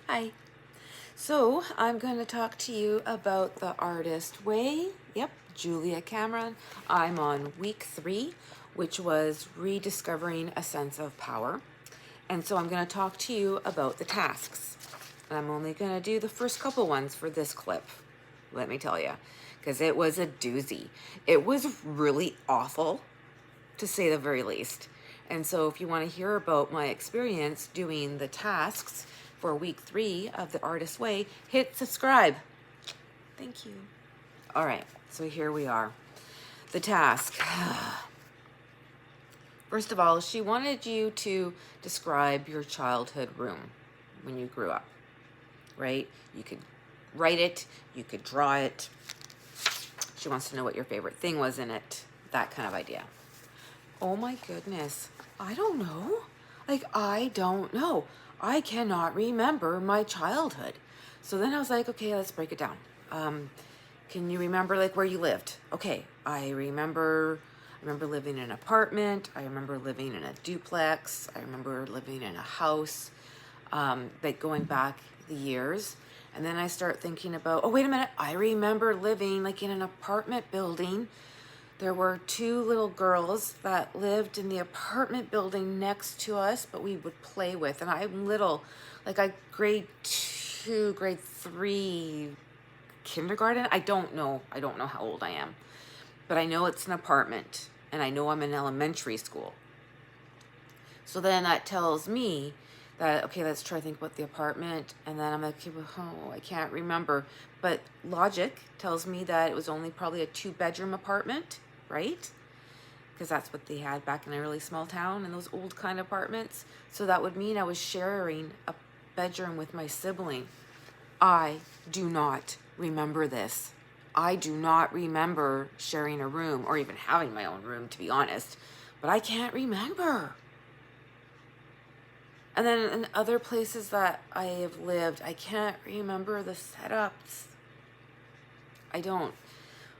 Hi. So I'm going to talk to you about the artist way. Yep, Julia Cameron. I'm on week 3, which was rediscovering a sense of power. And so I'm going to talk to you about the tasks. I'm only going to do the first couple ones for this clip, let me tell you, because it was a doozy. It was really awful, to say the very least. And so if you want to hear about my experience doing the tasks for week 3 of the Artist Way, hit subscribe. Thank you. All right, so here we are. The task. First of all, she wanted you to describe your childhood room when you grew up, right? You could write it, you could draw it. She wants to know what your favorite thing was in it, that kind of idea. Oh my goodness. I don't know. I don't know. I cannot remember my childhood. So then I was like, okay, let's break it down. Can you remember where you lived? Okay, I remember living in an apartment. I remember living in a duplex. I remember living in a house, going back the years. And then I start thinking about, oh, wait a minute. I remember living in an apartment building. There were 2 little girls that lived in the apartment building next to us, but we would play with. And I'm little, grade 2, grade 3, kindergarten. I don't know how old I am, but I know it's an apartment and I know I'm in elementary school. So then that tells me that, okay, let's try to think about the apartment. And then I'm like, okay, well, oh, I can't remember. But logic tells me that it was only probably a 2-bedroom apartment, right? Because that's what they had back in a really small town in those old kind of apartments. So that would mean I was sharing a bedroom with my sibling. I do not remember this. I do not remember sharing a room or even having my own room, to be honest. But I can't remember. And then in other places that I have lived, I can't remember the setups. I don't.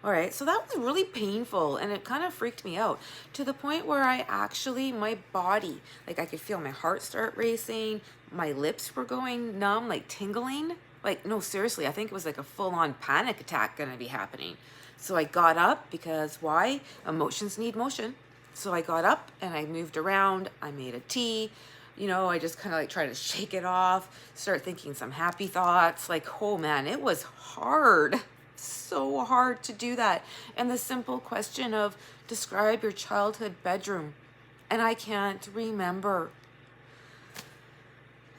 All right, so that was really painful and it kind of freaked me out to the point where my body, I could feel my heart start racing, my lips were going numb, tingling. No, seriously, I think it was a full-on panic attack gonna be happening. So I got up because why? Emotions need motion. So I got up and I moved around, I made a tea, I just kind of try to shake it off, start thinking some happy thoughts. Oh man, it was hard. So hard to do that. And the simple question of describe your childhood bedroom. And I can't remember.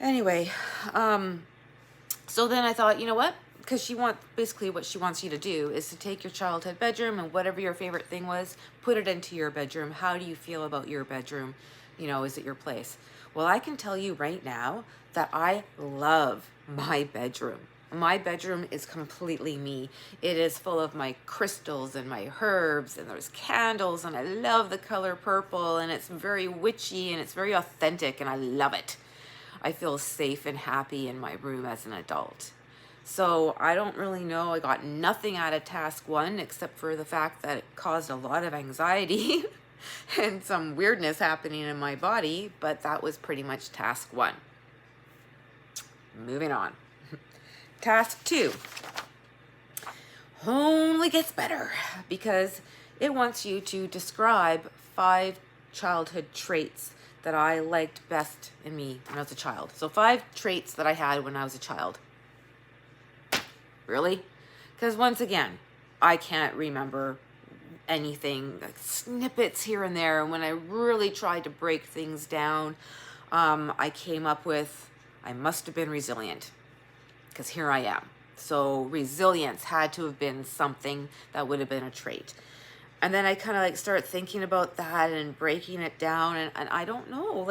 Anyway, so then I thought, you know what? Because basically what she wants you to do is to take your childhood bedroom and whatever your favorite thing was, put it into your bedroom. How do you feel about your bedroom? Is it your place? Well, I can tell you right now that I love my bedroom. My bedroom is completely me. It is full of my crystals and my herbs and there's candles and I love the color purple and it's very witchy and it's very authentic and I love it. I feel safe and happy in my room as an adult. So I don't really know. I got nothing out of task 1 except for the fact that it caused a lot of anxiety and some weirdness happening in my body, but that was pretty much task 1. Moving on. Task 2 only gets better because it wants you to describe 5 childhood traits that I liked best in me when I was a child. So 5 traits that I had when I was a child. Really? Because once again, I can't remember anything, snippets here and there. And when I really tried to break things down, I came up with, I must have been resilient because here I am. So resilience had to have been something that would have been a trait. And then I kind of start thinking about that and breaking it down. And I don't know,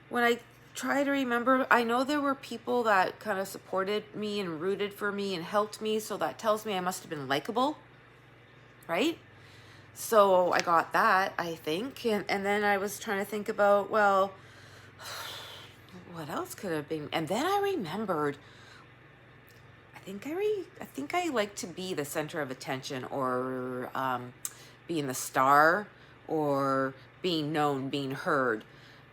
when I try to remember, I know there were people that kind of supported me and rooted for me and helped me. So that tells me I must have been likable, right? So I got that, I think. And then I was trying to think about, well, what else could have been? And then I remembered, I think I like to be the center of attention or being the star or being known, being heard,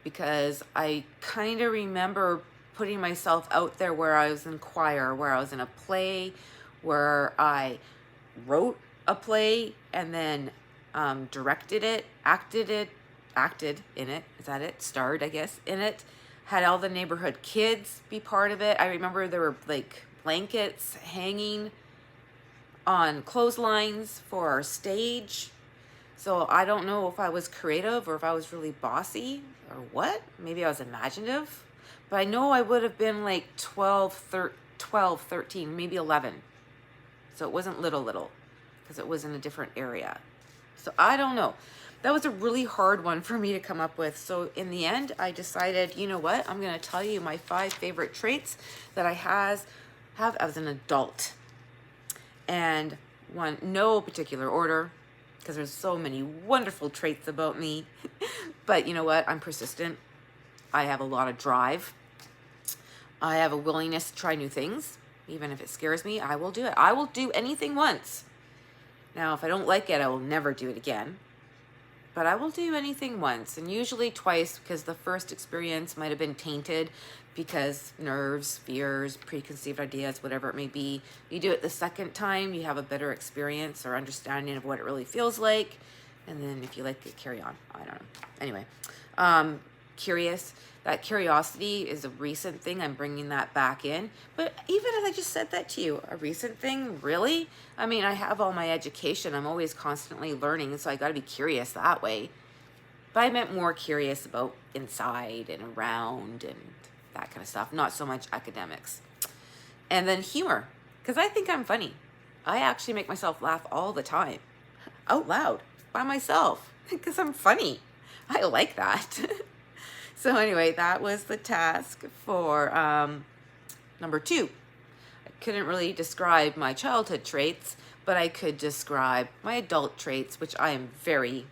because I kind of remember putting myself out there, where I was in choir, where I was in a play, where I wrote a play and then directed it, acted in it. Is that it? Starred, I guess, in it. Had all the neighborhood kids be part of it. I remember there were like blankets hanging on clotheslines for our stage. So I don't know if I was creative or if I was really bossy or what. Maybe I was imaginative. But I know I would have been like 12, 13, maybe 11. So it wasn't little, because it was in a different area. So I don't know. That was a really hard one for me to come up with. So in the end, I decided, you know what? I'm going to tell you my 5 favorite traits that I have as an adult. And one, no particular order, because there's so many wonderful traits about me. But you know what? I'm persistent. I have a lot of drive. I have a willingness to try new things. Even if it scares me, I will do it. I will do anything once. Now, if I don't like it, I will never do it again. But I will do anything once, and usually twice, because the first experience might have been tainted because nerves, fears, preconceived ideas, whatever it may be. You do it the second time, you have a better experience or understanding of what it really feels like. And then if you like it, carry on. I don't know. Anyway, curious. That curiosity is a recent thing. I'm bringing that back in. But even as I just said that to you, a recent thing, really? I mean, I have all my education. I'm always constantly learning, so I got to be curious that way. But I meant more curious about inside and around and that kind of stuff. Not so much academics. And then humor, because I think I'm funny. I actually make myself laugh all the time, out loud, by myself, because I'm funny. I like that. So anyway, that was the task for number 2. I couldn't really describe my childhood traits, but I could describe my adult traits, which I am very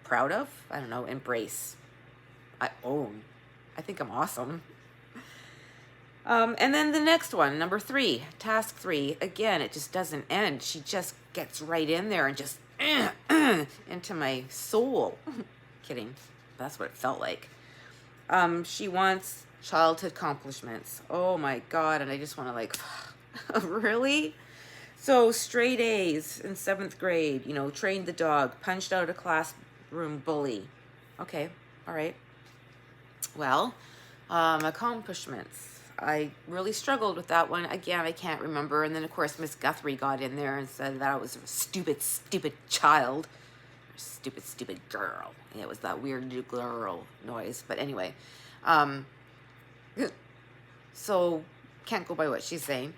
proud of. I don't know, embrace. I own. I think I'm awesome. And then the next one, number 3, task 3. Again, it just doesn't end. She just gets right in there and just into my soul. Kidding. That's what it felt like. She wants childhood accomplishments. Oh my God. And I just want to like, really? So straight A's in 7th grade, you know, trained the dog, punched out a classroom bully. Okay. All right. Well, accomplishments. I really struggled with that one. Again, I can't remember. And then of course, Miss Guthrie got in there and said that I was a stupid child. Stupid girl. Yeah, it was that weird girl noise. But anyway, so can't go by what she's saying.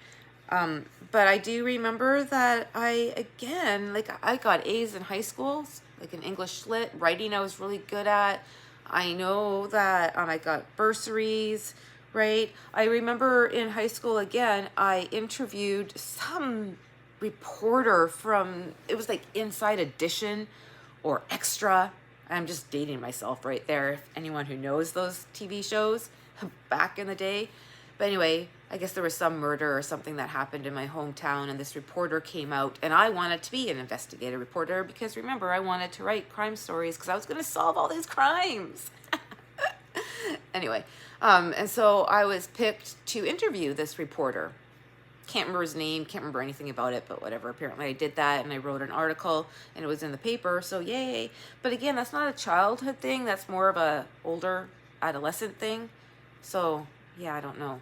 But I do remember that I got A's in high school, like in English Lit. Writing I was really good at. I know that I got bursaries, right? I remember in high school, again, I interviewed some reporter from, it was like Inside Edition or Extra. I'm just dating myself right there. If anyone who knows those TV shows back in the day. But anyway, I guess there was some murder or something that happened in my hometown, and this reporter came out, and I wanted to be an investigative reporter because remember, I wanted to write crime stories because I was going to solve all these crimes. Anyway, and so I was picked to interview this reporter. Can't remember his name, can't remember anything about it, but whatever. Apparently I did that, and I wrote an article, and it was in the paper, so yay. But again, that's not a childhood thing. That's more of a older adolescent thing. So yeah, I don't know.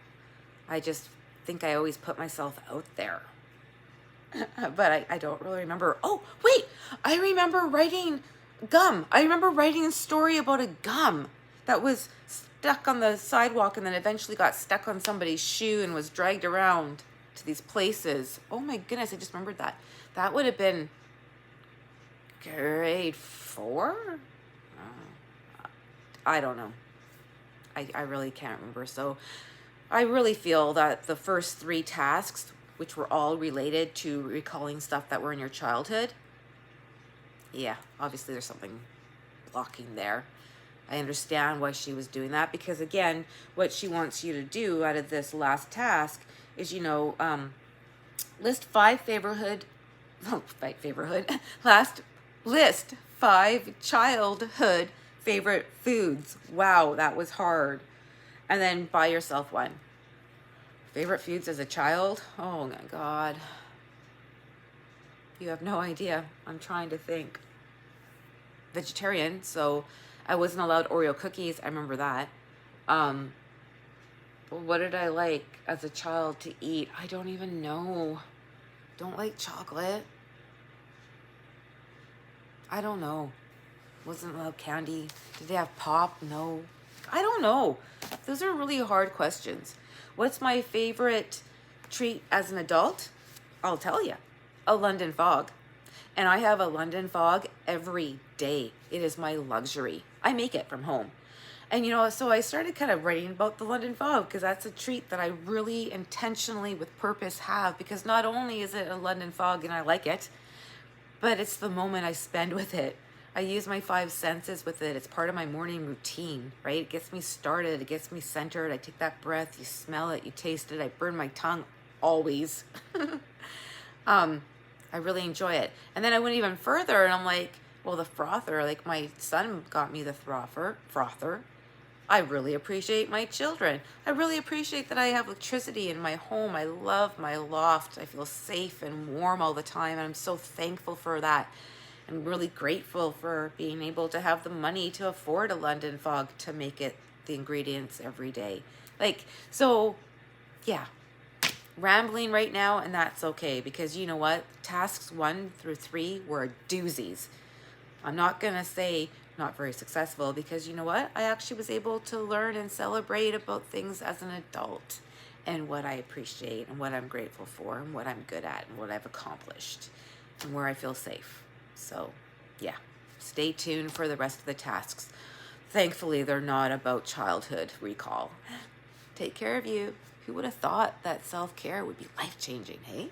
I just think I always put myself out there. But I don't really remember. Oh, wait, I remember writing gum. I remember writing a story about a gum that was stuck on the sidewalk and then eventually got stuck on somebody's shoe and was dragged around to these places. Oh my goodness, I just remembered that. That would have been grade 4? I don't know. I really can't remember. So I really feel that the first 3 tasks, which were all related to recalling stuff that were in your childhood, yeah, obviously there's something blocking there. I understand why she was doing that because, again, what she wants you to do out of this last task is, you know, list 5 list 5 childhood favorite foods. Wow, that was hard. And then buy yourself one. Favorite foods as a child? Oh my God. You have no idea. I'm trying to think. Vegetarian, so I wasn't allowed Oreo cookies. I remember that. What did I like as a child to eat? I don't even know. Don't like chocolate. I don't know. Wasn't allowed candy. Did they have pop? No. I don't know. Those are really hard questions. What's my favorite treat as an adult? I'll tell you. A London fog. And I have a London fog every day. It is my luxury. I make it from home. And you know, so I started kind of writing about the London fog because that's a treat that I really intentionally with purpose have, because not only is it a London fog and I like it, but it's the moment I spend with it. I use my 5 senses with it. It's part of my morning routine, right? It gets me started. It gets me centered. I take that breath. You smell it. You taste it. I burn my tongue always. I really enjoy it. And then I went even further and I'm like, well, the frother, like my son got me the frother. I really appreciate my children. I really appreciate that I have electricity in my home. I love my loft. I feel safe and warm all the time. And I'm so thankful for that. I'm really grateful for being able to have the money to afford a London fog to make it the ingredients every day. Like, so yeah, rambling right now, and that's okay, because you know what? Tasks 1 through 3 were doozies. I'm not going to say not very successful, because you know what? I actually was able to learn and celebrate about things as an adult and what I appreciate and what I'm grateful for and what I'm good at and what I've accomplished and where I feel safe. So yeah, stay tuned for the rest of the tasks. Thankfully, they're not about childhood recall. Take care of you. Who would have thought that self-care would be life-changing, hey?